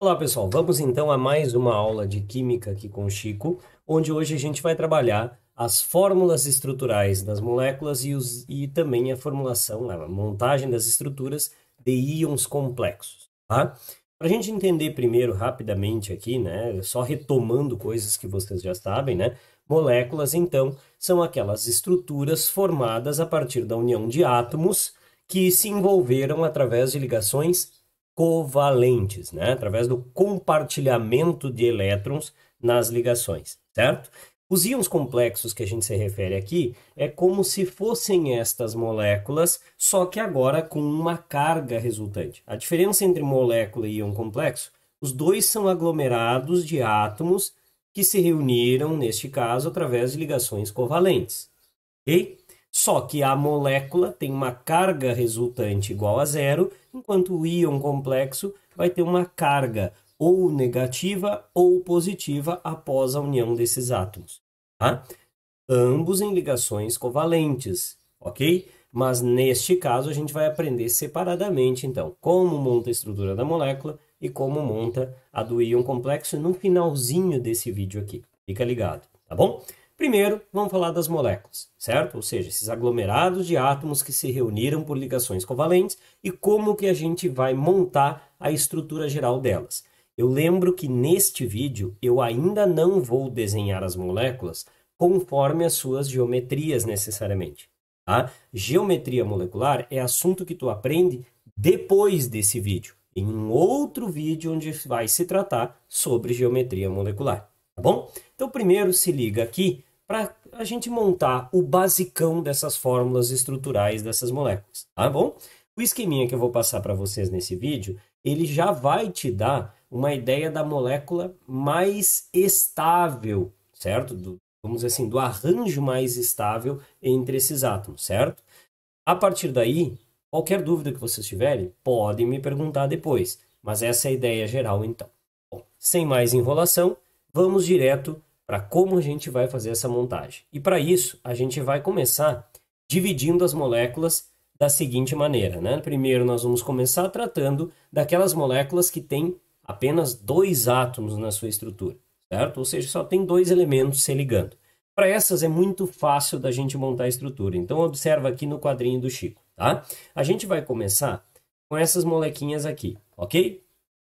Olá pessoal, vamos então a mais uma aula de Química aqui com o Chico, onde hoje a gente vai trabalhar as fórmulas estruturais das moléculas e também a formulação, a montagem das estruturas de íons complexos, tá? Para a gente entender primeiro rapidamente aqui, né, só retomando coisas que vocês já sabem, né, moléculas então são aquelas estruturas formadas a partir da união de átomos que se envolveram através de ligações covalentes, né? Através do compartilhamento de elétrons nas ligações, certo? Os íons complexos que a gente se refere aqui é como se fossem estas moléculas, só que agora com uma carga resultante. A diferença entre molécula e íon complexo, os dois são aglomerados de átomos que se reuniram, neste caso, através de ligações covalentes, ok? Só que a molécula tem uma carga resultante igual a zero, enquanto o íon complexo vai ter uma carga ou negativa ou positiva após a união desses átomos, tá? Ambos em ligações covalentes, ok? Mas neste caso a gente vai aprender separadamente, então, como monta a estrutura da molécula e como monta a do íon complexo no finalzinho desse vídeo aqui. Fica ligado, tá bom? Primeiro, vamos falar das moléculas, certo? Ou seja, esses aglomerados de átomos que se reuniram por ligações covalentes e como que a gente vai montar a estrutura geral delas. Eu lembro que neste vídeo eu ainda não vou desenhar as moléculas conforme as suas geometrias necessariamente, tá? Geometria molecular é assunto que tu aprende depois desse vídeo, em um outro vídeo onde vai se tratar sobre geometria molecular, tá bom? Então primeiro se liga aqui para a gente montar o basicão dessas fórmulas estruturais dessas moléculas, tá bom? O esqueminha que eu vou passar para vocês nesse vídeo, ele já vai te dar uma ideia da molécula mais estável, certo? Vamos dizer assim, do arranjo mais estável entre esses átomos, certo? A partir daí, qualquer dúvida que vocês tiverem, podem me perguntar depois, mas essa é a ideia geral então. Bom, sem mais enrolação, vamos direto para como a gente vai fazer essa montagem. E para isso, a gente vai começar dividindo as moléculas da seguinte maneira, né? Primeiro, nós vamos começar tratando daquelas moléculas que têm apenas dois átomos na sua estrutura, certo? Ou seja, só tem dois elementos se ligando. Para essas é muito fácil da gente montar a estrutura. Então, observa aqui no quadrinho do Chico, tá? A gente vai começar com essas molequinhas aqui, ok?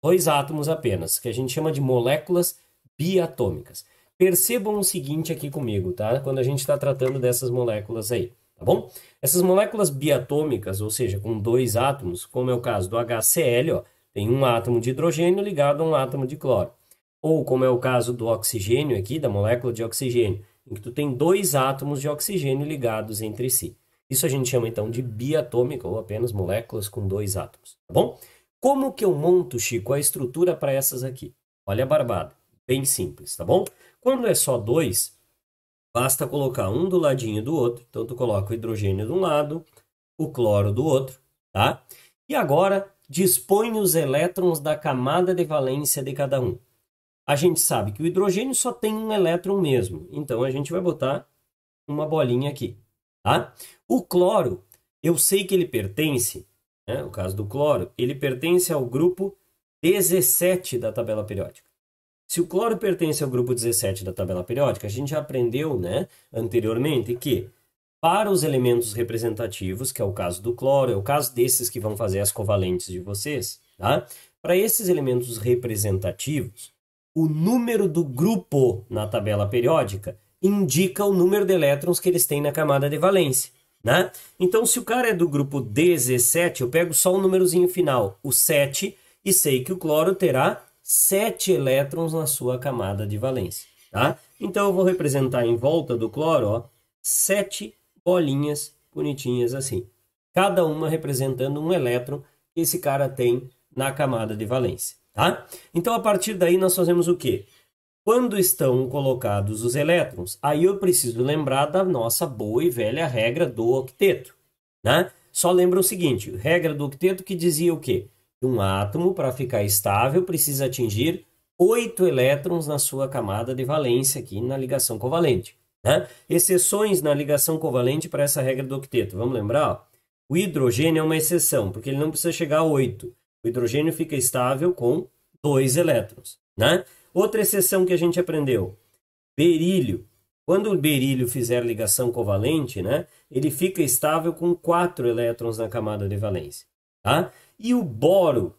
Dois átomos apenas, que a gente chama de moléculas biatômicas. Percebam o seguinte aqui comigo, tá? Quando a gente está tratando dessas moléculas aí, tá bom? Essas moléculas biatômicas, ou seja, com dois átomos, como é o caso do HCl, ó, tem um átomo de hidrogênio ligado a um átomo de cloro. Ou como é o caso do oxigênio aqui, da molécula de oxigênio, em que tu tem dois átomos de oxigênio ligados entre si. Isso a gente chama então de biatômica, ou apenas moléculas com dois átomos, tá bom? Como que eu monto, Chico, a estrutura para essas aqui? Olha a barbada, bem simples, tá bom? Quando é só dois, basta colocar um do ladinho do outro. Então, tu coloca o hidrogênio de um lado, o cloro do outro, tá? E agora, dispõe os elétrons da camada de valência de cada um. A gente sabe que o hidrogênio só tem um elétron mesmo. Então, a gente vai botar uma bolinha aqui, tá? O cloro, eu sei que ele pertence, né? No caso do cloro, ele pertence ao grupo 17 da tabela periódica. Se o cloro pertence ao grupo 17 da tabela periódica, a gente já aprendeu, né, anteriormente que para os elementos representativos, que é o caso do cloro, é o caso desses que vão fazer as covalentes de vocês, tá? Para esses elementos representativos, o número do grupo na tabela periódica indica o número de elétrons que eles têm na camada de valência, né? Então, se o cara é do grupo 17, eu pego só o númerozinho final, o 7, e sei que o cloro terá 7 elétrons na sua camada de valência, tá? Então, eu vou representar em volta do cloro, ó, 7 bolinhas bonitinhas assim. Cada uma representando um elétron que esse cara tem na camada de valência, tá? Então, a partir daí, nós fazemos o quê? Quando estão colocados os elétrons, aí eu preciso lembrar da nossa boa e velha regra do octeto, né? Só lembra o seguinte, regra do octeto que dizia o quê? Um átomo, para ficar estável, precisa atingir 8 elétrons na sua camada de valência aqui na ligação covalente, né? Exceções na ligação covalente para essa regra do octeto. Vamos lembrar? Ó? O hidrogênio é uma exceção, porque ele não precisa chegar a 8. O hidrogênio fica estável com 2 elétrons, né? Outra exceção que a gente aprendeu, berílio. Quando o berílio fizer ligação covalente, né, ele fica estável com 4 elétrons na camada de valência, tá? E o boro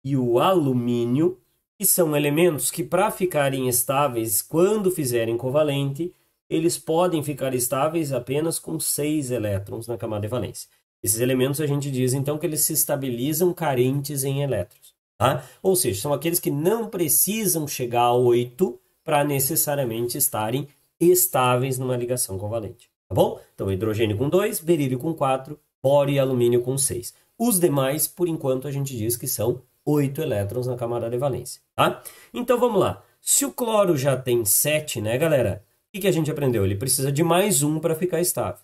e o alumínio, que são elementos que, para ficarem estáveis quando fizerem covalente, eles podem ficar estáveis apenas com 6 elétrons na camada de valência. Esses elementos a gente diz, então, que eles se estabilizam carentes em elétrons, tá? Ou seja, são aqueles que não precisam chegar a 8 para necessariamente estarem estáveis numa ligação covalente, tá bom? Então, hidrogênio com 2, berílio com 4, boro e alumínio com 6. Os demais, por enquanto, a gente diz que são 8 elétrons na camada de valência, tá? Então, vamos lá. Se o cloro já tem 7, né, galera? O que a gente aprendeu? Ele precisa de mais um para ficar estável.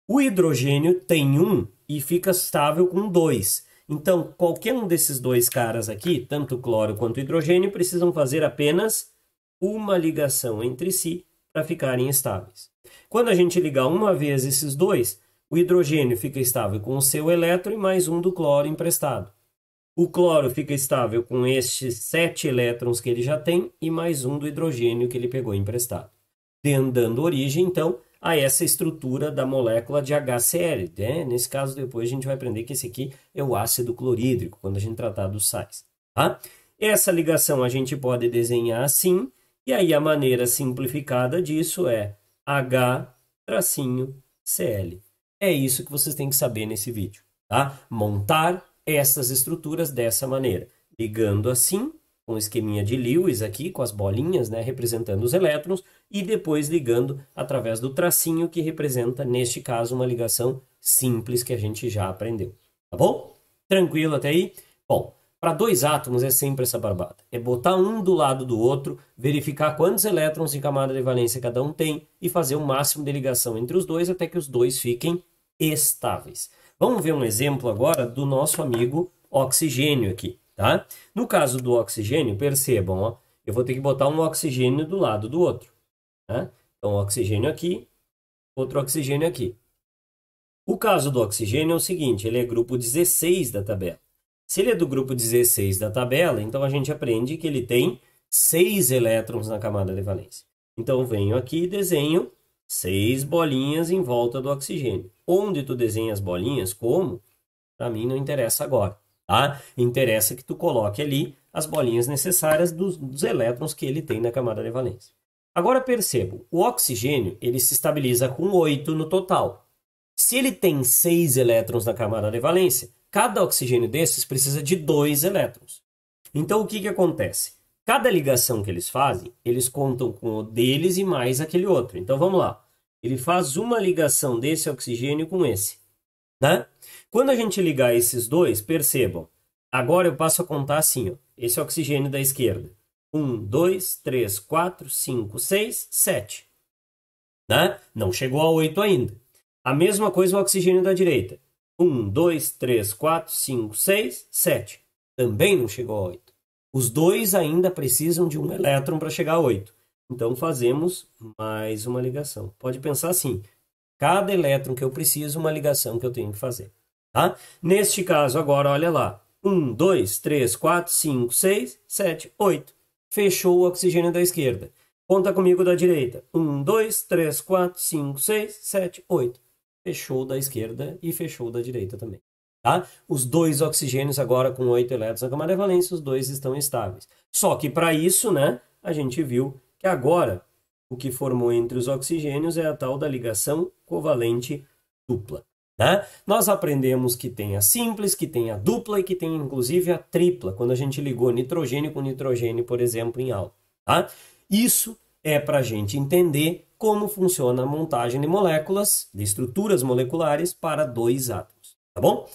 O hidrogênio tem 1 e fica estável com 2. Então, qualquer um desses dois caras aqui, tanto o cloro quanto o hidrogênio, precisam fazer apenas uma ligação entre si para ficarem estáveis. Quando a gente ligar uma vez esses dois, o hidrogênio fica estável com o seu elétron e mais um do cloro emprestado. O cloro fica estável com estes 7 elétrons que ele já tem e mais um do hidrogênio que ele pegou emprestado, dando origem, então, a essa estrutura da molécula de HCl. Né? Nesse caso, depois a gente vai aprender que esse aqui é o ácido clorídrico, quando a gente tratar dos sais. Tá? Essa ligação a gente pode desenhar assim, e aí a maneira simplificada disso é H-Cl. É isso que vocês têm que saber nesse vídeo. Tá? Montar essas estruturas dessa maneira, ligando assim, com o esqueminha de Lewis aqui, com as bolinhas, né, representando os elétrons, e depois ligando através do tracinho que representa, neste caso, uma ligação simples que a gente já aprendeu. Tá bom? Tranquilo até aí? Bom, para 2 átomos é sempre essa barbada. É botar um do lado do outro, verificar quantos elétrons de camada de valência cada um tem e fazer o máximo de ligação entre os dois até que os dois fiquem estáveis. Vamos ver um exemplo agora do nosso amigo oxigênio aqui, tá? No caso do oxigênio, percebam, ó, eu vou ter que botar um oxigênio do lado do outro, tá? Então, oxigênio aqui, outro oxigênio aqui. O caso do oxigênio é o seguinte, ele é grupo 16 da tabela. Se ele é do grupo 16 da tabela, então a gente aprende que ele tem 6 elétrons na camada de valência. Então, venho aqui e desenho 6 bolinhas em volta do oxigênio. Onde tu desenha as bolinhas, como, para mim não interessa agora, tá? Interessa que tu coloque ali as bolinhas necessárias dos elétrons que ele tem na camada de valência. Agora percebo, o oxigênio ele se estabiliza com 8 no total. Se ele tem 6 elétrons na camada de valência, cada oxigênio desses precisa de 2 elétrons. Então o que acontece? Cada ligação que eles fazem, eles contam com o deles e mais aquele outro. Então vamos lá. Ele faz uma ligação desse oxigênio com esse, né? Quando a gente ligar esses dois, percebam. Agora eu passo a contar assim, ó, esse oxigênio da esquerda. 1, 2, 3, 4, 5, 6, 7. Né? Não chegou a 8 ainda. A mesma coisa o oxigênio da direita. 1, 2, 3, 4, 5, 6, 7. Também não chegou a 8. Os dois ainda precisam de um elétron para chegar a 8. Então, fazemos mais uma ligação. Pode pensar assim, cada elétron que eu preciso, uma ligação que eu tenho que fazer. Tá? Neste caso, agora, olha lá. 1, 2, 3, 4, 5, 6, 7, 8. Fechou o oxigênio da esquerda. Conta comigo da direita. 1, 2, 3, 4, 5, 6, 7, 8. Fechou da esquerda e fechou da direita também. Tá? Os dois oxigênios agora com 8 elétrons na camada de valência, os dois estão estáveis. Só que para isso, né, a gente viu que agora o que formou entre os oxigênios é a tal da ligação covalente dupla. Né? Nós aprendemos que tem a simples, que tem a dupla e que tem inclusive a tripla, quando a gente ligou nitrogênio com nitrogênio, por exemplo, em aula. Tá? Isso é para a gente entender como funciona a montagem de moléculas, de estruturas moleculares para 2 átomos. Tá bom?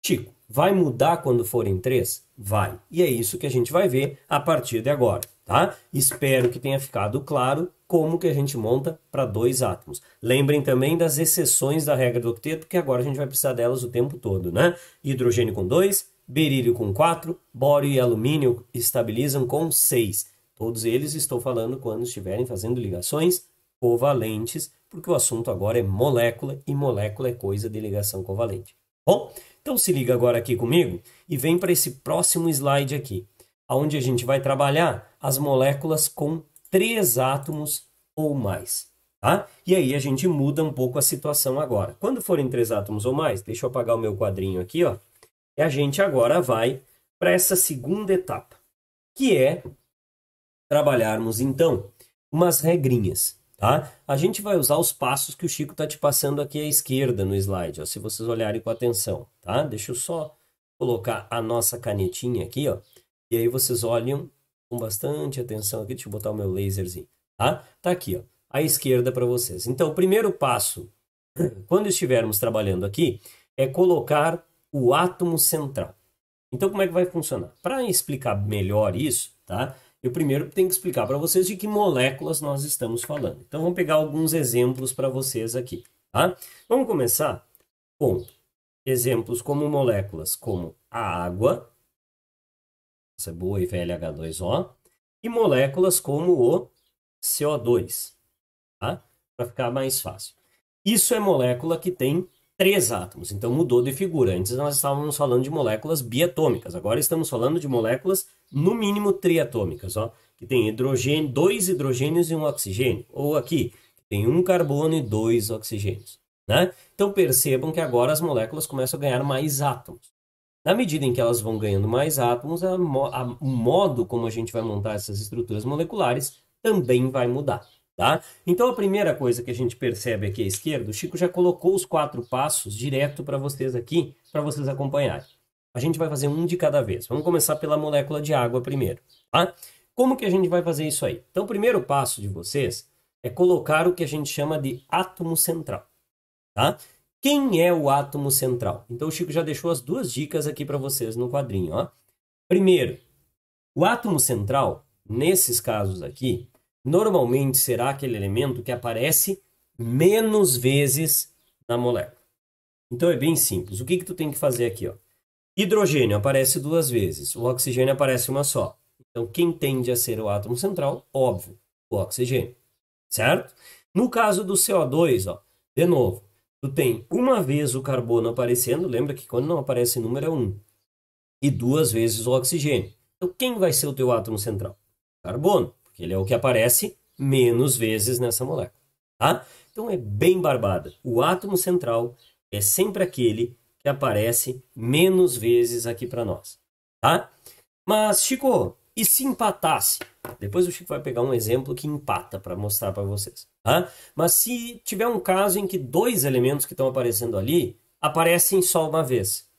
Chico, vai mudar quando forem 3? Vai. E é isso que a gente vai ver a partir de agora. Tá? Espero que tenha ficado claro como que a gente monta para 2 átomos. Lembrem também das exceções da regra do octeto, porque agora a gente vai precisar delas o tempo todo, né? Hidrogênio com 2, berílio com 4, boro e alumínio estabilizam com 6. Todos eles estou falando quando estiverem fazendo ligações covalentes, porque o assunto agora é molécula e molécula é coisa de ligação covalente. Bom, então se liga agora aqui comigo e vem para esse próximo slide aqui. onde a gente vai trabalhar as moléculas com 3 átomos ou mais. Tá? E aí a gente muda um pouco a situação agora. Quando forem 3 átomos ou mais, deixa eu apagar o meu quadrinho aqui, ó. E a gente agora vai para essa segunda etapa, que é trabalharmos, então, umas regrinhas, tá? A gente vai usar os passos que o Chico está te passando aqui à esquerda no slide, ó, se vocês olharem com atenção, tá? Deixa eu só colocar a nossa canetinha aqui, ó, e aí vocês olham com bastante atenção aqui, deixa eu botar o meu laserzinho, tá? Tá aqui, ó, à esquerda para vocês. Então, o primeiro passo, quando estivermos trabalhando aqui, é colocar o átomo central. Então, como é que vai funcionar? Para explicar melhor isso, tá? Eu primeiro tenho que explicar para vocês de que moléculas nós estamos falando. Então, vamos pegar alguns exemplos para vocês aqui, tá? Vamos começar com exemplos como moléculas como a água, essa boa e velha H2O, e moléculas como o CO2, tá? Para ficar mais fácil. Isso é molécula que tem 3 átomos, então mudou de figura. Antes nós estávamos falando de moléculas biatômicas, agora estamos falando de moléculas no mínimo triatômicas, ó, que tem hidrogênio, 2 hidrogênios e 1 oxigênio, ou aqui, que tem 1 carbono e 2 oxigênios, né? Então percebam que agora as moléculas começam a ganhar mais átomos. Na medida em que elas vão ganhando mais átomos, o modo como a gente vai montar essas estruturas moleculares também vai mudar. Tá? Então, a primeira coisa que a gente percebe aqui à esquerda, o Chico já colocou os 4 passos direto para vocês aqui, para vocês acompanharem. A gente vai fazer um de cada vez. Vamos começar pela molécula de água primeiro. Tá? Como que a gente vai fazer isso aí? Então, o primeiro passo de vocês é colocar o que a gente chama de átomo central. Tá? Quem é o átomo central? Então, o Chico já deixou as 2 dicas aqui para vocês no quadrinho. Ó. Primeiro, o átomo central, nesses casos aqui, normalmente será aquele elemento que aparece menos vezes na molécula. Então é bem simples. O que tu tem que fazer aqui? Ó? Hidrogênio aparece 2 vezes, o oxigênio aparece uma só. Então quem tende a ser o átomo central? Óbvio, o oxigênio. Certo? No caso do CO2, ó, de novo, tu tem uma vez o carbono aparecendo, lembra que quando não aparece número é 1, e 2 vezes o oxigênio. Então quem vai ser o teu átomo central? Carbono. Ele é o que aparece menos vezes nessa molécula, tá? Então é bem barbada. O átomo central é sempre aquele que aparece menos vezes aqui para nós, tá? Mas, Chico, e se empatasse? Depois o Chico vai pegar um exemplo que empata para mostrar para vocês, tá? Mas se tiver um caso em que 2 elementos que estão aparecendo ali aparecem só uma vez,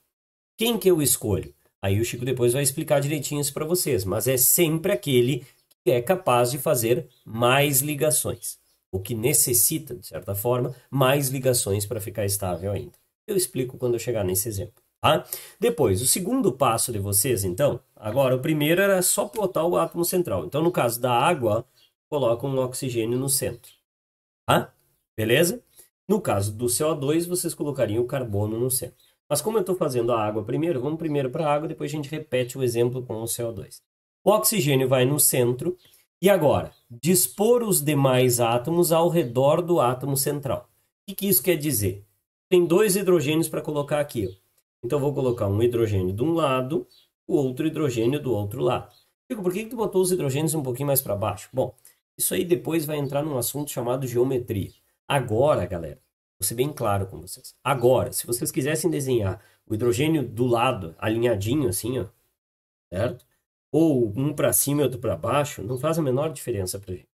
quem que eu escolho? Aí o Chico depois vai explicar direitinho isso para vocês, mas é sempre aquele que é capaz de fazer mais ligações, o que necessita, de certa forma, mais ligações para ficar estável ainda. Eu explico quando eu chegar nesse exemplo. Tá? Depois, o segundo passo de vocês, então, agora o primeiro era só plotar o átomo central. Então, no caso da água, coloca um oxigênio no centro. Tá? Beleza? No caso do CO2, vocês colocariam o carbono no centro. Mas como eu estou fazendo a água primeiro, vamos primeiro para a água, depois a gente repete o exemplo com o CO2. O oxigênio vai no centro. E agora, dispor os demais átomos ao redor do átomo central. O que isso quer dizer? Tem 2 hidrogênios para colocar aqui. Ó. Então, eu vou colocar um hidrogênio de um lado, o outro hidrogênio do outro lado. Chico, por que tu botou os hidrogênios um pouquinho mais para baixo? Bom, isso aí depois vai entrar num assunto chamado geometria. Agora, galera, vou ser bem claro com vocês. Agora, se vocês quisessem desenhar o hidrogênio do lado, alinhadinho assim, ó, certo? Ou um para cima e outro para baixo, não faz a menor diferença para gente.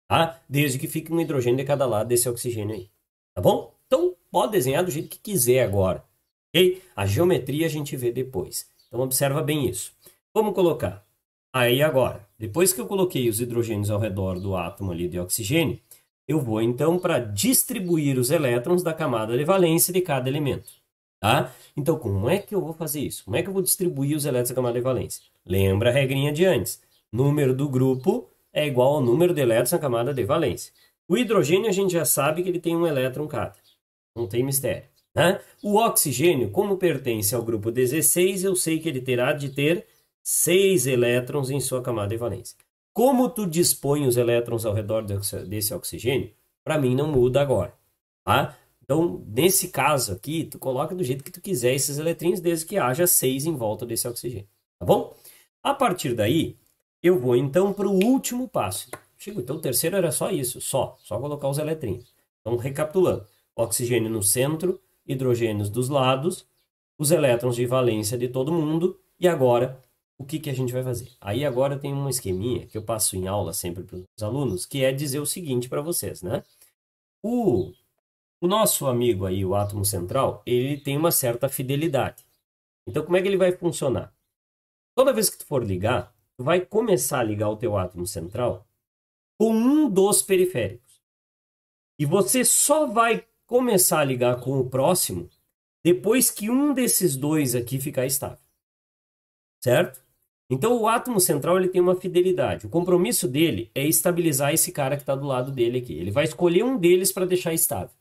Tá? Desde que fique um hidrogênio de cada lado desse oxigênio aí. Tá bom? Então, pode desenhar do jeito que quiser agora. Ok? A geometria a gente vê depois. Então, observa bem isso. Vamos colocar. Aí agora, depois que eu coloquei os hidrogênios ao redor do átomo ali de oxigênio, eu vou então para distribuir os elétrons da camada de valência de cada elemento. Tá? Então, como é que eu vou fazer isso? Como é que eu vou distribuir os elétrons da camada de valência? Lembra a regrinha de antes. Número do grupo é igual ao número de elétrons na camada de valência. O hidrogênio a gente já sabe que ele tem um elétron cada. Não tem mistério. Né? O oxigênio, como pertence ao grupo 16, eu sei que ele terá de ter 6 elétrons em sua camada de valência. Como tu dispõe os elétrons ao redor desse oxigênio, para mim não muda agora. Tá? Então, nesse caso aqui, tu coloca do jeito que tu quiser esses eletrinhos, desde que haja 6 em volta desse oxigênio. Tá bom? A partir daí, eu vou então para o último passo. Chico, então o terceiro era só isso, só colocar os eletrinhos. Então, recapitulando, oxigênio no centro, hidrogênios dos lados, os elétrons de valência de todo mundo, e agora, o que a gente vai fazer? Aí agora tem um esqueminha que eu passo em aula sempre para os alunos, que é dizer o seguinte para vocês, né? O nosso amigo aí, o átomo central, ele tem uma certa fidelidade. Então, como é que ele vai funcionar? Toda vez que tu for ligar, tu vai começar a ligar o teu átomo central com um dos periféricos. E você só vai começar a ligar com o próximo depois que um desses dois aqui ficar estável. Certo? Então o átomo central ele tem uma fidelidade. O compromisso dele é estabilizar esse cara que está do lado dele aqui. Ele vai escolher um deles para deixar estável.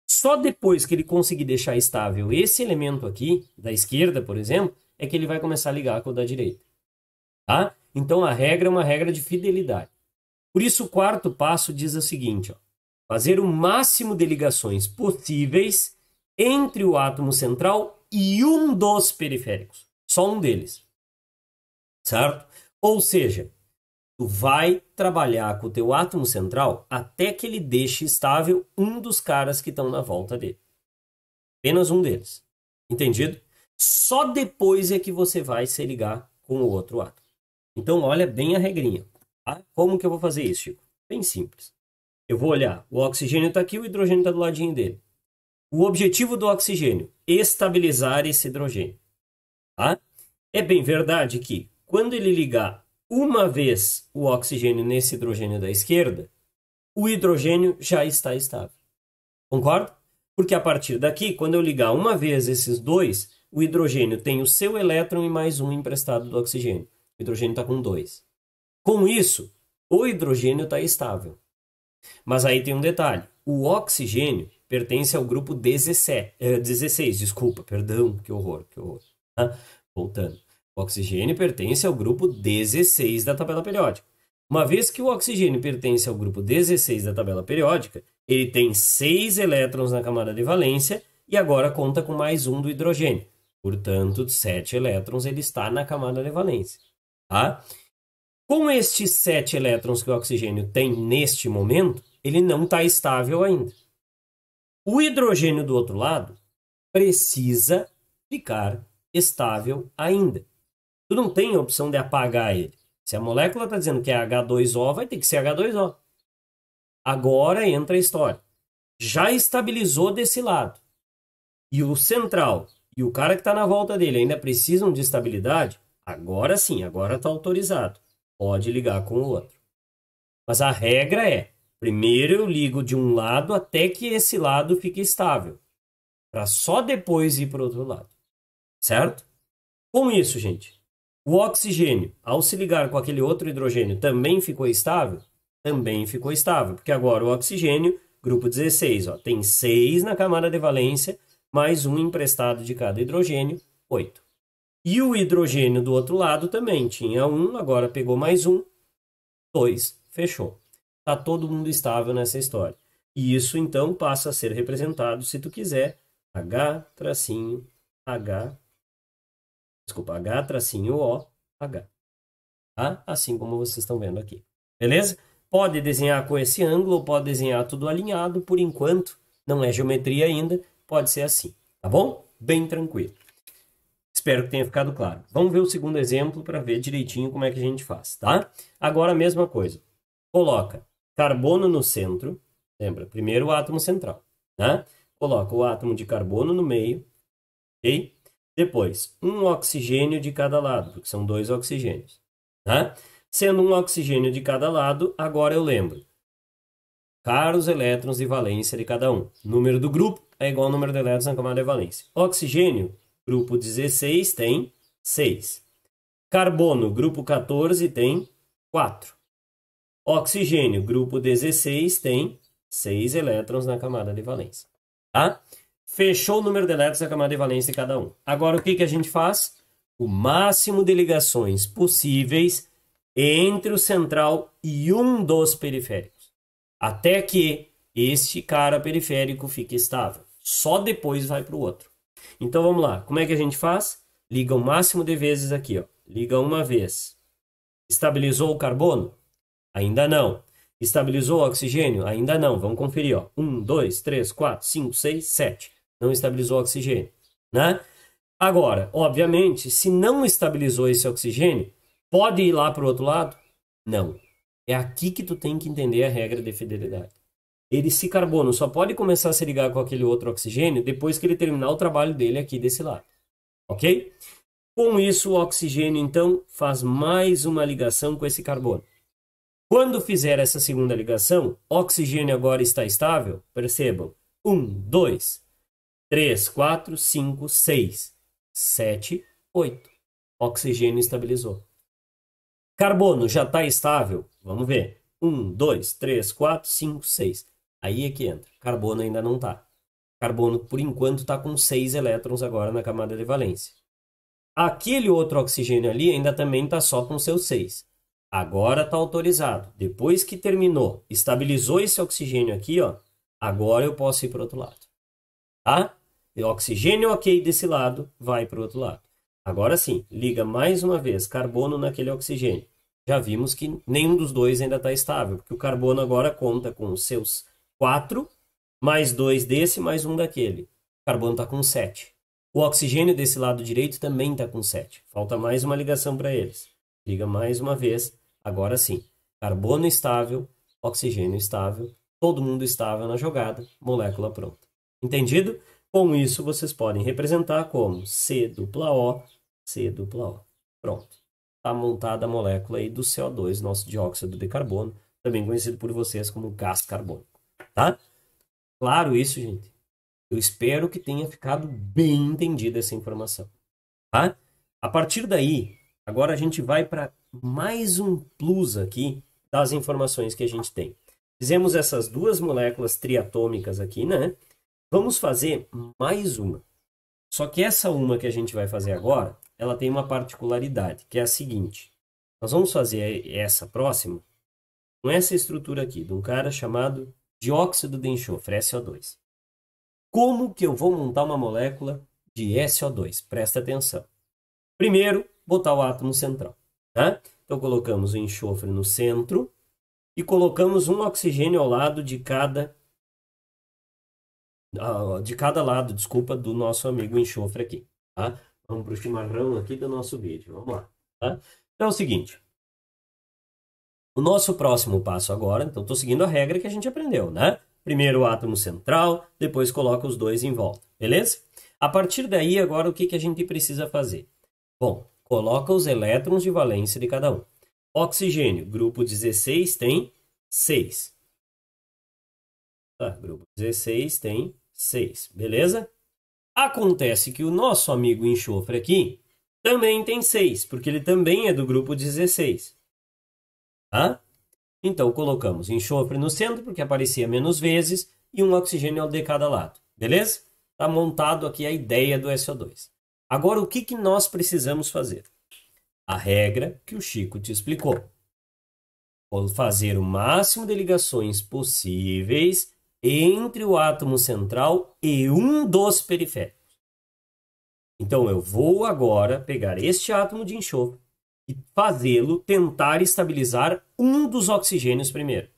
Só depois que ele conseguir deixar estável esse elemento aqui, da esquerda, por exemplo, é que ele vai começar a ligar com o da direita. Tá? Então a regra é uma regra de fidelidade. Por isso o quarto passo diz o seguinte, ó, fazer o máximo de ligações possíveis entre o átomo central e um dos periféricos. Só um deles. Certo? Ou seja, tu vai trabalhar com o teu átomo central até que ele deixe estável um dos caras que estão na volta dele. Apenas um deles. Entendido? Só depois é que você vai se ligar com o outro átomo. Então, olha bem a regrinha. Tá? Como que eu vou fazer isso, Chico? Bem simples. Eu vou olhar, o oxigênio está aqui, o hidrogênio está do ladinho dele. O objetivo do oxigênio, estabilizar esse hidrogênio. Tá? É bem verdade que quando ele ligar uma vez o oxigênio nesse hidrogênio da esquerda, o hidrogênio já está estável. Concorda? Porque a partir daqui, quando eu ligar uma vez esses dois, o hidrogênio tem o seu elétron e mais um emprestado do oxigênio. O hidrogênio está com 2. Com isso, o hidrogênio está estável. Mas aí tem um detalhe. O oxigênio pertence ao grupo 16, desculpa, perdão, que horror. Tá? Voltando. O oxigênio pertence ao grupo 16 da tabela periódica. Uma vez que o oxigênio pertence ao grupo 16 da tabela periódica, ele tem 6 elétrons na camada de valência e agora conta com mais um do hidrogênio. Portanto, 7 elétrons ele está na camada de valência. Tá? Com estes 7 elétrons que o oxigênio tem neste momento, ele não está estável ainda. O hidrogênio do outro lado precisa ficar estável ainda. Tu não tem a opção de apagar ele. Se a molécula está dizendo que é H2O, vai ter que ser H2O. Agora entra a história. Já estabilizou desse lado. E o central e o cara que está na volta dele ainda precisam de estabilidade, agora sim, agora está autorizado. Pode ligar com o outro. Mas a regra é, primeiro eu ligo de um lado até que esse lado fique estável. Para só depois ir para o outro lado. Certo? Com isso, gente, o oxigênio, ao se ligar com aquele outro hidrogênio, também ficou estável? Também ficou estável, porque agora o oxigênio, grupo 16, ó, tem 6 na camada de valência, mais um emprestado de cada hidrogênio, 8. E o hidrogênio do outro lado também tinha 1, agora pegou mais um, 2, fechou. Está todo mundo estável nessa história. E isso, então, passa a ser representado, se tu quiser, H-O, H. Tá? Assim como vocês estão vendo aqui. Beleza? Pode desenhar com esse ângulo, pode desenhar tudo alinhado. Por enquanto, não é geometria ainda, pode ser assim. Tá bom? Bem tranquilo. Espero que tenha ficado claro. Vamos ver o segundo exemplo para ver direitinho como é que a gente faz, tá? Agora a mesma coisa. Coloca carbono no centro. Lembra? Primeiro o átomo central. Tá? Coloca o átomo de carbono no meio. Ok? Depois, um oxigênio de cada lado, porque são 2 oxigênios. Tá? Sendo um oxigênio de cada lado, agora eu lembro. Caros elétrons de valência de cada um. Número do grupo é igual ao número de elétrons na camada de valência. Oxigênio, grupo 16, tem 6. Carbono, grupo 14, tem 4. Oxigênio, grupo 16, tem 6 elétrons na camada de valência. Tá? Fechou o número de elétrons na camada de valência de cada um. Agora, o que a gente faz? O máximo de ligações possíveis entre o central e um dos periféricos. Até que este cara periférico fique estável. Só depois vai para o outro. Então, vamos lá. Como é que a gente faz? Liga o máximo de vezes aqui, ó. liga uma vez. Estabilizou o carbono? Ainda não. Estabilizou o oxigênio? Ainda não. Vamos conferir, ó. 1, 2, 3, 4, 5, 6, 7. Não estabilizou o oxigênio, né? Agora, obviamente, se não estabilizou esse oxigênio, pode ir lá para o outro lado? Não. É aqui que tu tem que entender a regra de fidelidade. Esse carbono só pode começar a se ligar com aquele outro oxigênio depois que ele terminar o trabalho dele aqui desse lado. Ok? Com isso, o oxigênio, então, faz mais uma ligação com esse carbono. Quando fizer essa segunda ligação, o oxigênio agora está estável. Percebam. 1, 2, 3, 4, 5, 6, 7, 8. Oxigênio estabilizou. Carbono já está estável? Vamos ver. 1, 2, 3, 4, 5, 6. Aí é que entra. Carbono ainda não está. Carbono, por enquanto, está com 6 elétrons agora na camada de valência. Aquele outro oxigênio ali ainda também está só com seus 6. Agora está autorizado. Depois que terminou, estabilizou esse oxigênio aqui, ó, agora eu posso ir para o outro lado. Tá? O oxigênio ok desse lado, vai para o outro lado. Agora sim, liga mais uma vez carbono naquele oxigênio. Já vimos que nenhum dos dois ainda está estável, porque o carbono agora conta com os seus 4, mais 2 desse, mais um daquele. O carbono está com 7. O oxigênio desse lado direito também está com 7. Falta mais uma ligação para eles. Liga mais uma vez. Agora sim. Carbono estável, oxigênio estável, todo mundo estável na jogada, molécula pronta. Entendido? Com isso, vocês podem representar como C dupla O, C dupla O. Pronto. Está montada a molécula aí do CO2, nosso dióxido de carbono, também conhecido por vocês como gás carbônico. Tá? Claro isso, gente. Eu espero que tenha ficado bem entendida essa informação. Tá? A partir daí, agora a gente vai para mais um plus aqui das informações que a gente tem. Fizemos essas duas moléculas triatômicas aqui, né? Vamos fazer mais uma. Só que essa uma que a gente vai fazer agora, ela tem uma particularidade, que é a seguinte. Nós vamos fazer essa próxima com essa estrutura aqui, de um cara chamado dióxido de enxofre, SO2. Como que eu vou montar uma molécula de SO2? Presta atenção. Primeiro, botar o átomo central. Tá? Então, colocamos o enxofre no centro e colocamos um oxigênio ao lado de cada lado, desculpa, do nosso amigo enxofre aqui. Tá? Vamos para o chimarrão aqui do nosso vídeo. Vamos lá. Tá? Então é o seguinte. O nosso próximo passo agora, então estou seguindo a regra que a gente aprendeu, né? Primeiro o átomo central, depois coloca os dois em volta, beleza? A partir daí, agora o que que a gente precisa fazer? Bom, coloca os elétrons de valência de cada um. Oxigênio, grupo 16 tem 6. Tá, grupo 16 tem 6, beleza? Acontece que o nosso amigo enxofre aqui também tem 6, porque ele também é do grupo 16. Tá? Então, colocamos enxofre no centro, porque aparecia menos vezes, e um oxigênio de cada lado. Beleza? Está montado aqui a ideia do SO2. Agora, o que nós precisamos fazer? A regra que o Chico te explicou. Vou fazer o máximo de ligações possíveis entre o átomo central e um dos periféricos. Então, eu vou agora pegar este átomo de enxofre e fazê-lo tentar estabilizar um dos oxigênios primeiro.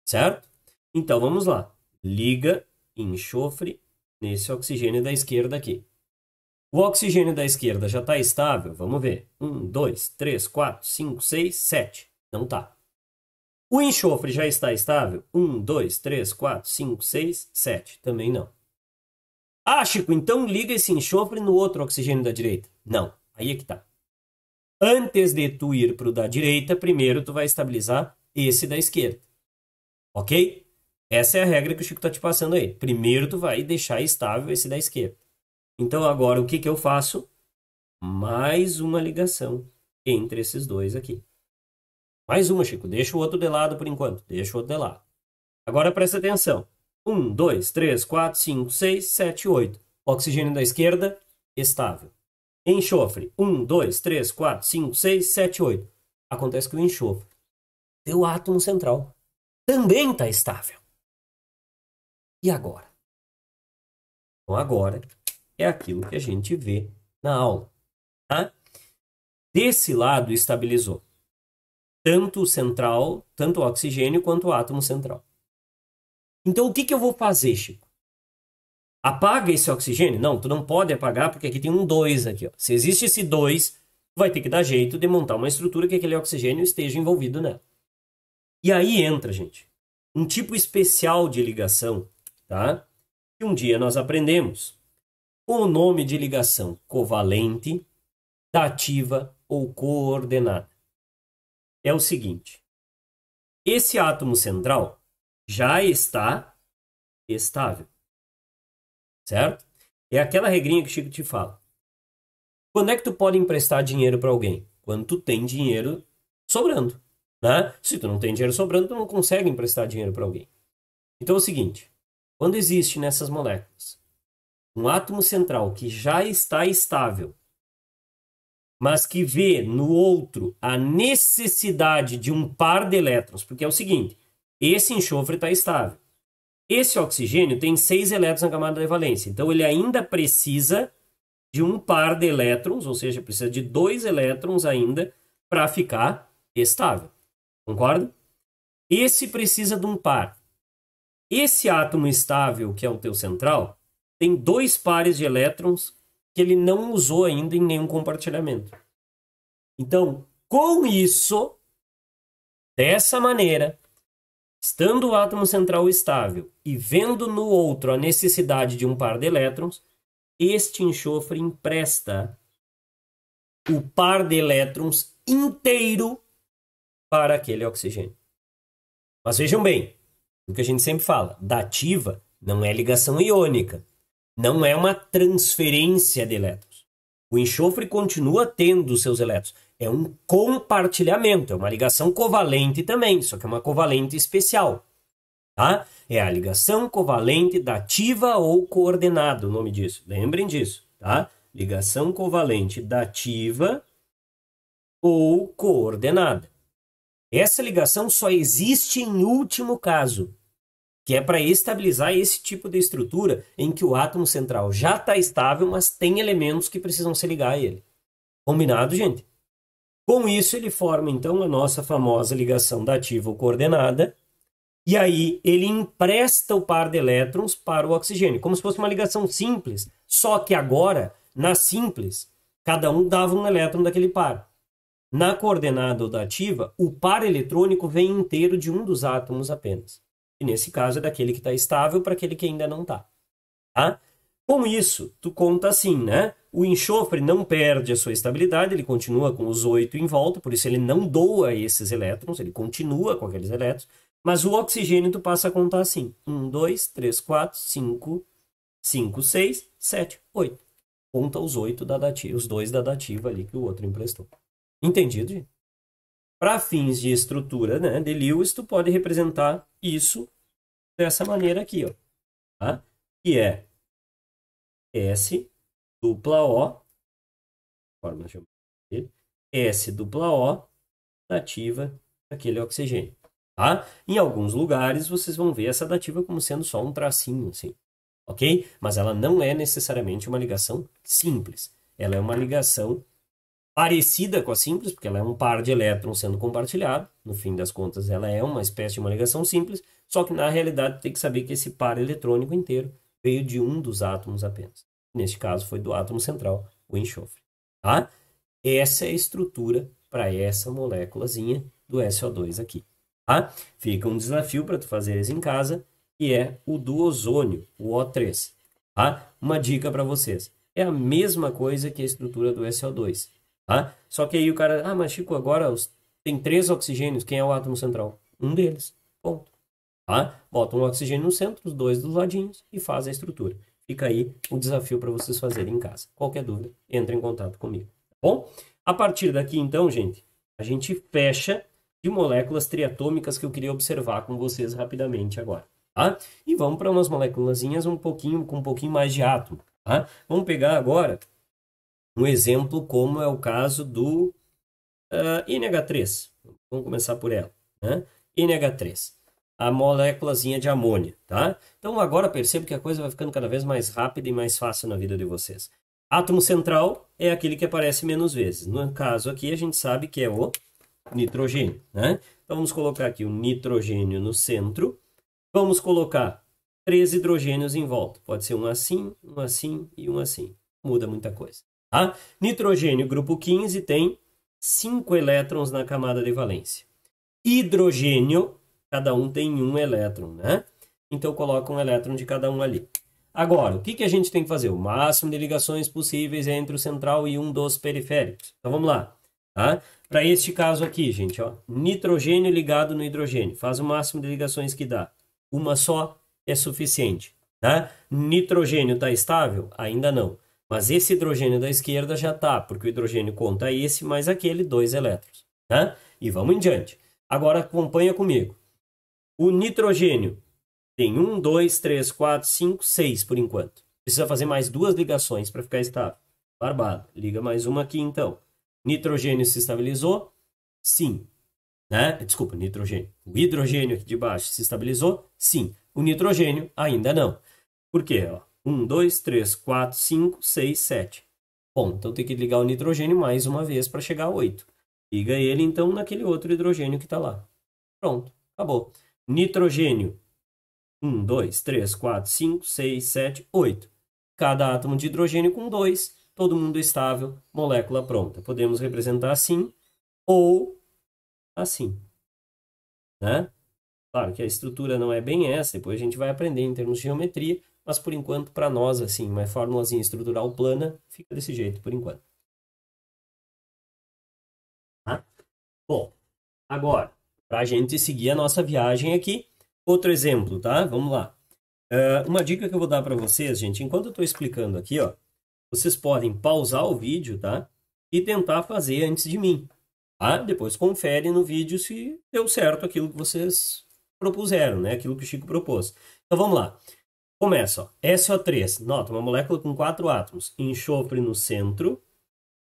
Certo? Então, vamos lá. Liga enxofre nesse oxigênio da esquerda aqui. O oxigênio da esquerda já está estável? Vamos ver. 1, 2, 3, 4, 5, 6, 7. Não está. O enxofre já está estável? 1, 2, 3, 4, 5, 6, 7. Também não. Ah, Chico, então liga esse enxofre no outro oxigênio da direita. Não. Aí é que está. Antes de tu ir para o da direita, primeiro tu vai estabilizar esse da esquerda. Ok? Essa é a regra que o Chico está te passando aí. Primeiro tu vai deixar estável esse da esquerda. Então agora o que que eu faço? Mais uma ligação entre esses dois aqui. Mais uma, Chico. Deixa o outro de lado por enquanto. Deixa o outro de lado. Agora presta atenção. 1, 2, 3, 4, 5, 6, 7, 8. Oxigênio da esquerda, estável. Enxofre. 1, 2, 3, 4, 5, 6, 7, 8. Acontece que o enxofre, teu átomo central, também está estável. E agora? Então agora é aquilo que a gente vê na aula. Tá? Desse lado estabilizou tanto o central, tanto o oxigênio quanto o átomo central. Então o que eu vou fazer, Chico? Apaga esse oxigênio? Não, tu não pode apagar porque aqui tem um 2 aqui, ó. Se existe esse 2, vai ter que dar jeito de montar uma estrutura que aquele oxigênio esteja envolvido nela. E aí entra, gente, um tipo especial de ligação, tá? Que um dia nós aprendemos com o nome de ligação covalente, dativa ou coordenada. É o seguinte, esse átomo central já está estável, certo? É aquela regrinha que o Chico te fala. Quando é que tu pode emprestar dinheiro para alguém? Quando tu tem dinheiro sobrando, né? Se tu não tem dinheiro sobrando, tu não consegue emprestar dinheiro para alguém. Então é o seguinte, quando existe nessas moléculas um átomo central que já está estável, mas que vê no outro a necessidade de um par de elétrons, porque é o seguinte, esse enxofre está estável. Esse oxigênio tem 6 elétrons na camada de valência, então ele ainda precisa de um par de elétrons, ou seja, precisa de 2 elétrons ainda para ficar estável. Concorda? Esse precisa de um par. Esse átomo estável, que é o teu central, tem 2 pares de elétrons que ele não usou ainda em nenhum compartilhamento. Então, com isso, dessa maneira, estando o átomo central estável e vendo no outro a necessidade de um par de elétrons, este enxofre empresta o par de elétrons inteiro para aquele oxigênio. Mas vejam bem, o que a gente sempre fala, dativa não é ligação iônica. Não é uma transferência de elétrons. O enxofre continua tendo os seus elétrons. É um compartilhamento, é uma ligação covalente também, só que é uma covalente especial. Tá? É a ligação covalente dativa ou coordenada, o nome disso. Lembrem disso, tá? Ligação covalente dativa ou coordenada. Essa ligação só existe em último caso, que é para estabilizar esse tipo de estrutura em que o átomo central já está estável, mas tem elementos que precisam se ligar a ele. Combinado, gente? Com isso, ele forma, então, a nossa famosa ligação dativa ou coordenada, e aí ele empresta o par de elétrons para o oxigênio, como se fosse uma ligação simples, só que agora, na simples, cada um dava um elétron daquele par. Na coordenada ou dativa, o par eletrônico vem inteiro de um dos átomos apenas. E nesse caso é daquele que está estável para aquele que ainda não está. Tá? Com isso, tu conta assim, né? O enxofre não perde a sua estabilidade, ele continua com os 8 em volta, por isso ele não doa esses elétrons, ele continua com aqueles elétrons, mas o oxigênio tu passa a contar assim. 1, 2, 3, 4, 5, 5, 6, 7, 8. Conta os 8 da dativa, os 2 da dativa ali que o outro emprestou. Entendido, gente? Para fins de estrutura, né, de Lewis, tu pode representar isso dessa maneira aqui, ó, tá? Que é S dupla O, forma de S dupla O, dativa daquele oxigênio, tá? Em alguns lugares vocês vão ver essa dativa como sendo só um tracinho, assim, ok? Mas ela não é necessariamente uma ligação simples. Ela é uma ligação parecida com a simples, porque ela é um par de elétrons sendo compartilhado. No fim das contas, ela é uma espécie de uma ligação simples, só que na realidade tem que saber que esse par eletrônico inteiro veio de um dos átomos apenas. Neste caso foi do átomo central, o enxofre. Tá? Essa é a estrutura para essa moléculazinha do SO2 aqui. Tá? Fica um desafio para tu fazeres em casa, que é o do ozônio, o O3. Tá? Uma dica para vocês. É a mesma coisa que a estrutura do SO2. Tá? Só que aí o cara, mas Chico, agora tem 3 oxigênios, quem é o átomo central? Um deles, ponto. Tá? Bota um oxigênio no centro, os 2 dos ladinhos e faz a estrutura. Fica aí o desafio para vocês fazerem em casa. Qualquer dúvida, entre em contato comigo. Tá bom? A partir daqui, então, gente, a gente fecha de moléculas triatômicas que eu queria observar com vocês rapidamente agora. Tá? E vamos para umas moléculazinhas com um pouquinho mais de átomo. Tá? Vamos pegar agora um exemplo como é o caso do NH3. Vamos começar por ela. Né? NH3, a moléculazinha de amônia. Tá? Então agora percebo que a coisa vai ficando cada vez mais rápida e mais fácil na vida de vocês. Átomo central é aquele que aparece menos vezes. No caso aqui, a gente sabe que é o nitrogênio, né? Então, vamos colocar aqui o nitrogênio no centro. Vamos colocar 3 hidrogênios em volta. Pode ser um assim e um assim. Muda muita coisa, tá? Nitrogênio, grupo 15, tem 5 elétrons na camada de valência. Hidrogênio, cada um tem um elétron, né? Então, coloca um elétron de cada um ali. Agora, o que a gente tem que fazer? O máximo de ligações possíveis entre o central e um dos periféricos. Então, vamos lá, tá? Para este caso aqui, gente, ó, nitrogênio ligado no hidrogênio. Faz o máximo de ligações que dá. Uma só é suficiente, tá? Nitrogênio está estável? Ainda não. Mas esse hidrogênio da esquerda já está, porque o hidrogênio conta esse mais aquele, 2 elétrons, tá? E vamos em diante. Agora, acompanha comigo. O nitrogênio tem 1, 2, 3, 4, 5, 6 por enquanto. Precisa fazer mais 2 ligações para ficar estável. Barbado. Liga mais uma aqui, então. Nitrogênio se estabilizou? Sim. Né? Desculpa, nitrogênio. O hidrogênio aqui de baixo se estabilizou? Sim. O nitrogênio ainda não. Por quê? 1, 2, 3, 4, 5, 6, 7. Bom, então tem que ligar o nitrogênio mais uma vez para chegar a 8. Liga ele, então, naquele outro hidrogênio que está lá. Pronto, acabou. Nitrogênio. 1, 2, 3, 4, 5, 6, 7, 8. Cada átomo de hidrogênio com 2, todo mundo estável, molécula pronta. Podemos representar assim ou assim, né? Claro que a estrutura não é bem essa, depois a gente vai aprender em termos de geometria, mas por enquanto, para nós, assim, uma fórmulazinha estrutural plana, fica desse jeito por enquanto. Tá? Bom, agora, para a gente seguir a nossa viagem aqui, outro exemplo, tá? Vamos lá. Uma dica que eu vou dar para vocês, gente, enquanto eu estou explicando aqui, ó, vocês podem pausar o vídeo, tá? E tentar fazer antes de mim, tá? Depois confere no vídeo se deu certo aquilo que vocês propuseram, né? Aquilo que o Chico propôs. Então vamos lá. Começa, ó. SO3, nota, uma molécula com 4 átomos. Enxofre no centro,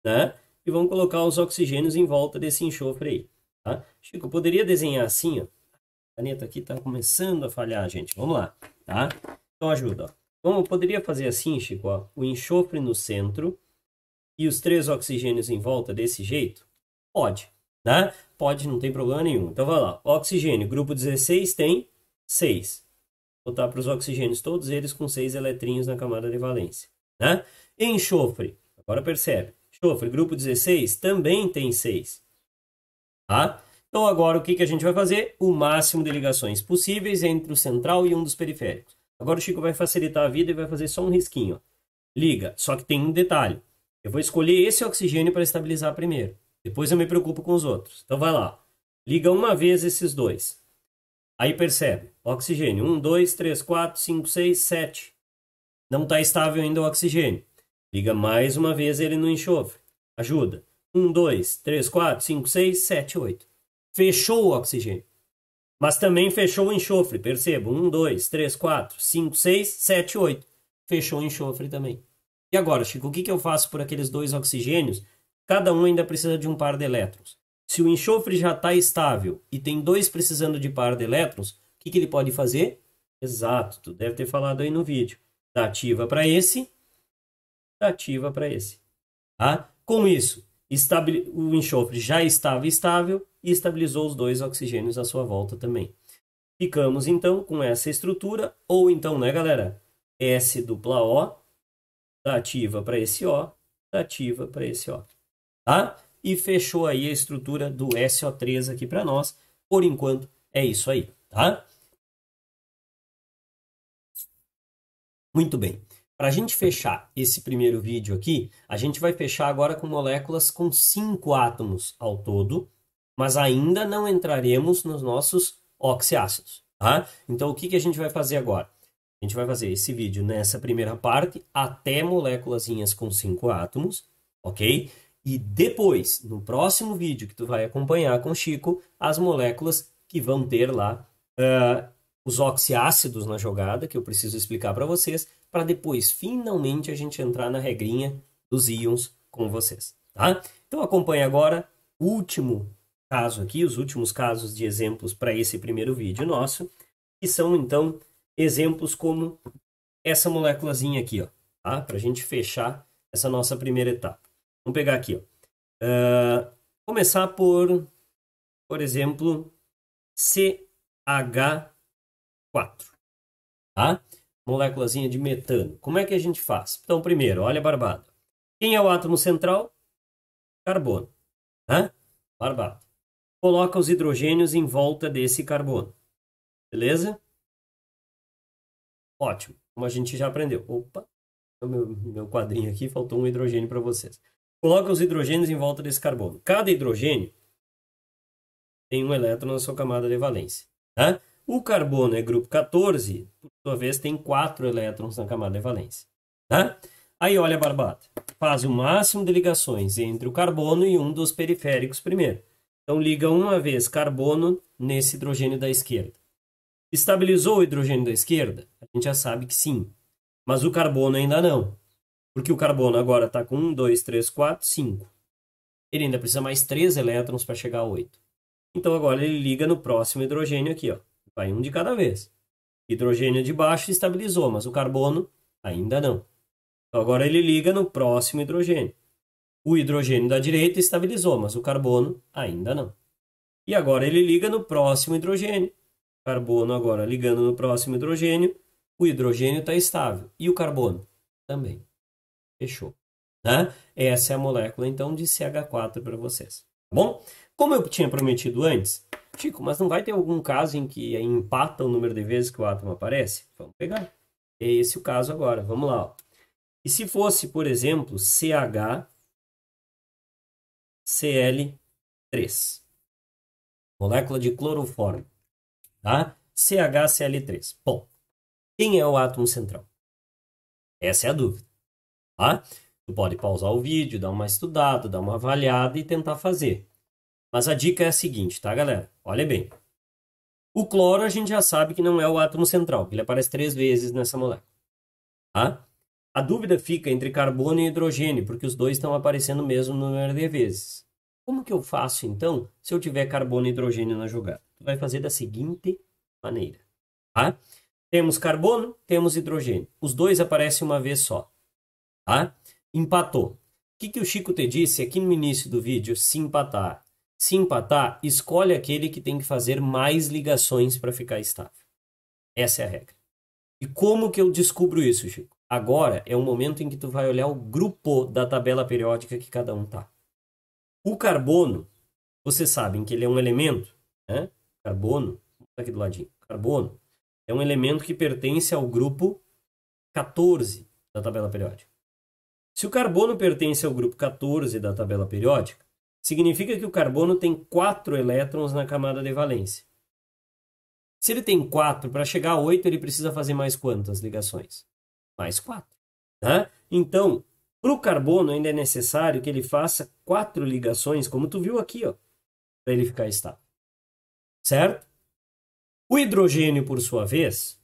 né? E vamos colocar os oxigênios em volta desse enxofre aí, tá? Chico, eu poderia desenhar assim, ó. A caneta aqui está começando a falhar, gente. Vamos lá, tá? Então ajuda, ó. Então, eu poderia fazer assim, Chico, ó, o enxofre no centro e os 3 oxigênios em volta desse jeito? Pode, né? Pode, não tem problema nenhum. Então vai lá. Oxigênio, grupo 16 tem 6. Vou botar para os oxigênios, todos eles com 6 eletrinhos na camada de valência, né? Enxofre, agora percebe. Enxofre, grupo 16, também tem 6. Tá? Então agora o que a gente vai fazer? O máximo de ligações possíveis entre o central e um dos periféricos. Agora o Chico vai facilitar a vida e vai fazer só um risquinho. Ó. Liga, só que tem um detalhe. Eu vou escolher esse oxigênio para estabilizar primeiro. Depois eu me preocupo com os outros. Então vai lá. Liga uma vez esses dois. Aí percebe. Oxigênio. 1, 2, 3, 4, 5, 6, 7. Não está estável ainda o oxigênio. Liga mais uma vez ele no enxofre. Ajuda. 1, 2, 3, 4, 5, 6, 7, 8. Fechou o oxigênio. Mas também fechou o enxofre. Perceba. 1, 2, 3, 4, 5, 6, 7, 8. Fechou o enxofre também. E agora, Chico, o que eu faço por aqueles 2 oxigênios? Cada um ainda precisa de um par de elétrons. Se o enxofre já está estável e tem 2 precisando de par de elétrons, o que ele pode fazer? Exato, tu deve ter falado aí no vídeo. Dá ativa para esse, dá ativa para esse. Tá? Com isso, o enxofre já estava estável e estabilizou os 2 oxigênios à sua volta também. Ficamos então com essa estrutura, ou então, né, galera? S dupla O, dá ativa para esse O, dá ativa para esse O. Tá? E fechou aí a estrutura do SO3 aqui para nós. Por enquanto, é isso aí, tá? Muito bem. Para a gente fechar esse primeiro vídeo aqui, a gente vai fechar agora com moléculas com 5 átomos ao todo, mas ainda não entraremos nos nossos oxiácidos, tá? Então, o que a gente vai fazer agora? A gente vai fazer esse vídeo nessa primeira parte até moléculazinhas com 5 átomos, ok? E depois, no próximo vídeo que tu vai acompanhar com o Chico, as moléculas que vão ter lá os oxiácidos na jogada, que eu preciso explicar para vocês, para depois, finalmente, a gente entrar na regrinha dos íons com vocês, tá? Então, acompanhe agora o último caso aqui, os últimos casos de exemplos para esse primeiro vídeo nosso, que são, então, exemplos como essa moléculazinha aqui, ó, tá? Para a gente fechar essa nossa primeira etapa. Vamos pegar aqui, ó. Começar por exemplo, CH4, tá? Moléculazinha de metano. Como é que a gente faz? Então, primeiro, olha a barbada. Quem é o átomo central? Carbono, tá? Barbada. Coloca os hidrogênios em volta desse carbono. Beleza? Ótimo. Como a gente já aprendeu. Opa, meu quadrinho aqui, faltou um hidrogênio para vocês. Coloca os hidrogênios em volta desse carbono. Cada hidrogênio tem um elétron na sua camada de valência. Tá? O carbono é grupo 14, por sua vez tem 4 elétrons na camada de valência. Tá? Aí olha a barbada. Faz o máximo de ligações entre o carbono e um dos periféricos primeiro. Então liga uma vez carbono nesse hidrogênio da esquerda. Estabilizou o hidrogênio da esquerda? A gente já sabe que sim. Mas o carbono ainda não. Porque o carbono agora está com 1, 2, 3, 4, 5. Ele ainda precisa mais 3 elétrons para chegar a 8. Então agora ele liga no próximo hidrogênio aqui, ó. Vai um de cada vez. Hidrogênio de baixo estabilizou, mas o carbono ainda não. Então agora ele liga no próximo hidrogênio. O hidrogênio da direita estabilizou, mas o carbono ainda não. E agora ele liga no próximo hidrogênio. Carbono agora ligando no próximo hidrogênio. O hidrogênio está estável. E o carbono? Também. Fechou. Tá? Essa é a molécula, então, de CH4 para vocês. Tá bom? Como eu tinha prometido antes, Chico, mas não vai ter algum caso em que empata o número de vezes que o átomo aparece? Vamos pegar. É esse o caso agora. Vamos lá. Ó. E se fosse, por exemplo, CHCl3. Molécula de cloroformo. Tá? CHCl3. Bom, quem é o átomo central? Essa é a dúvida. Tá? Tu pode pausar o vídeo, dar uma estudada, dar uma avaliada e tentar fazer. Mas a dica é a seguinte, tá, galera? Olha bem. O cloro a gente já sabe que não é o átomo central, porque ele aparece 3 vezes nessa molécula. Tá? A dúvida fica entre carbono e hidrogênio, porque os dois estão aparecendo o mesmo número de vezes. Como que eu faço, então, se eu tiver carbono e hidrogênio na jogada? Tu vai fazer da seguinte maneira. Tá? Temos carbono, temos hidrogênio. Os dois aparecem uma vez só. Tá? Empatou. O que o Chico te disse aqui no início do vídeo? Se empatar. Se empatar, escolhe aquele que tem que fazer mais ligações para ficar estável. Essa é a regra. E como que eu descubro isso, Chico? Agora é o momento em que tu vai olhar o grupo da tabela periódica que cada um tá. O carbono, vocês sabem que ele é um elemento, né? Carbono, tá aqui do ladinho. Carbono é um elemento que pertence ao grupo 14 da tabela periódica. Se o carbono pertence ao grupo 14 da tabela periódica, significa que o carbono tem 4 elétrons na camada de valência. Se ele tem 4, para chegar a 8, ele precisa fazer mais quantas ligações? Mais 4. Tá? Então, para o carbono ainda é necessário que ele faça 4 ligações, como tu viu aqui, para ele ficar estável. Certo? O hidrogênio, por sua vez,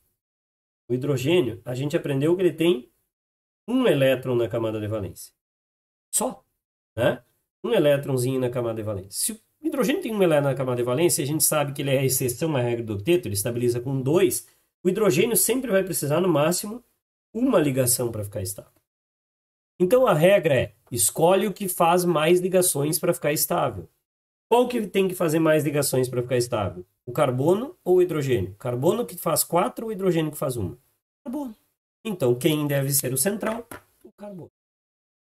o hidrogênio, a gente aprendeu que ele tem um elétron na camada de valência. Só. Né? Um elétronzinho na camada de valência. Se o hidrogênio tem um elétron na camada de valência, a gente sabe que ele é a exceção à regra do octeto, ele estabiliza com 2. O hidrogênio sempre vai precisar, no máximo, uma ligação para ficar estável. Então, a regra é, escolhe o que faz mais ligações para ficar estável. Qual que tem que fazer mais ligações para ficar estável? O carbono ou o hidrogênio? Carbono que faz 4 ou o hidrogênio que faz 1? Carbono. Então, quem deve ser o central? O carbono.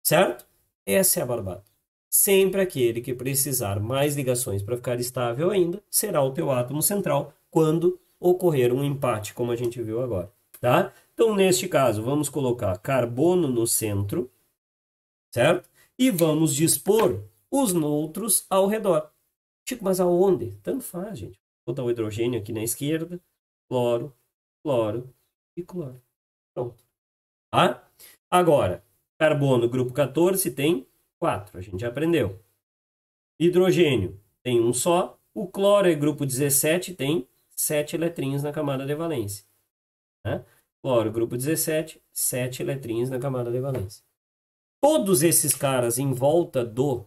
Certo? Essa é a barbada. Sempre aquele que precisar mais ligações para ficar estável ainda será o teu átomo central quando ocorrer um empate, como a gente viu agora. Tá? Então, neste caso, vamos colocar carbono no centro, certo? E vamos dispor os neutros ao redor. Chico, mas aonde? Tanto faz, gente. Vou botar o hidrogênio aqui na esquerda, cloro, cloro e cloro. Pronto. Tá? Agora, carbono, grupo 14, tem 4. A gente já aprendeu. Hidrogênio tem um só. O cloro é grupo 17, tem 7 letrinhas na camada de valência. Né? Cloro, grupo 17, 7 letrinhas na camada de valência. Todos esses caras em volta do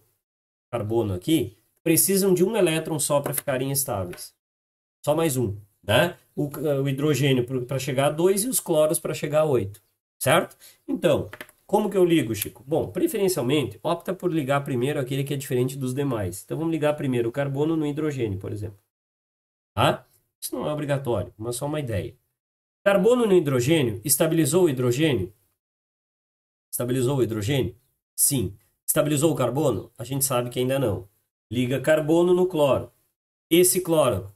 carbono aqui precisam de um elétron só para ficarem estáveis. Só mais um. Né? O hidrogênio para chegar a 2 e os cloros para chegar a 8. Certo? Então, Como que eu ligo, Chico? Bom, preferencialmente, opta por ligar primeiro aquele que é diferente dos demais. Então, vamos ligar primeiro o carbono no hidrogênio, por exemplo. Tá? Isso não é obrigatório, mas só uma ideia. Carbono no hidrogênio, estabilizou o hidrogênio? Estabilizou o hidrogênio? Sim. Estabilizou o carbono? A gente sabe que ainda não. Liga carbono no cloro. Esse cloro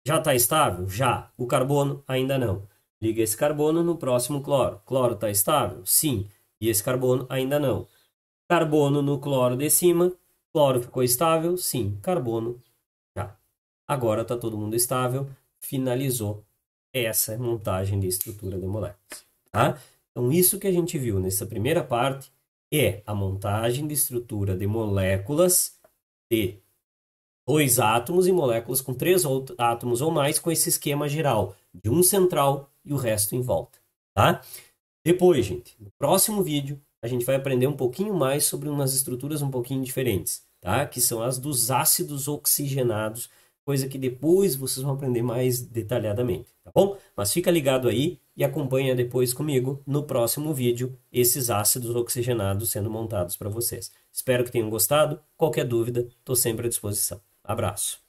já está estável? Já. O carbono ainda não. Liga esse carbono no próximo cloro. Cloro está estável? Sim. E esse carbono ainda não. Carbono no cloro de cima. Cloro ficou estável? Sim. Carbono já. Agora está todo mundo estável. Finalizou essa montagem de estrutura de moléculas. Tá? Então, isso que a gente viu nessa primeira parte é a montagem de estrutura de moléculas de 2 átomos e moléculas com 3 átomos ou mais, com esse esquema geral de um central e o resto em volta. Tá? Depois, gente, no próximo vídeo, a gente vai aprender um pouquinho mais sobre umas estruturas um pouquinho diferentes, tá? Que são as dos ácidos oxigenados, coisa que depois vocês vão aprender mais detalhadamente, tá bom? Mas fica ligado aí e acompanha depois comigo no próximo vídeo esses ácidos oxigenados sendo montados para vocês. Espero que tenham gostado. Qualquer dúvida, estou sempre à disposição. Abraço.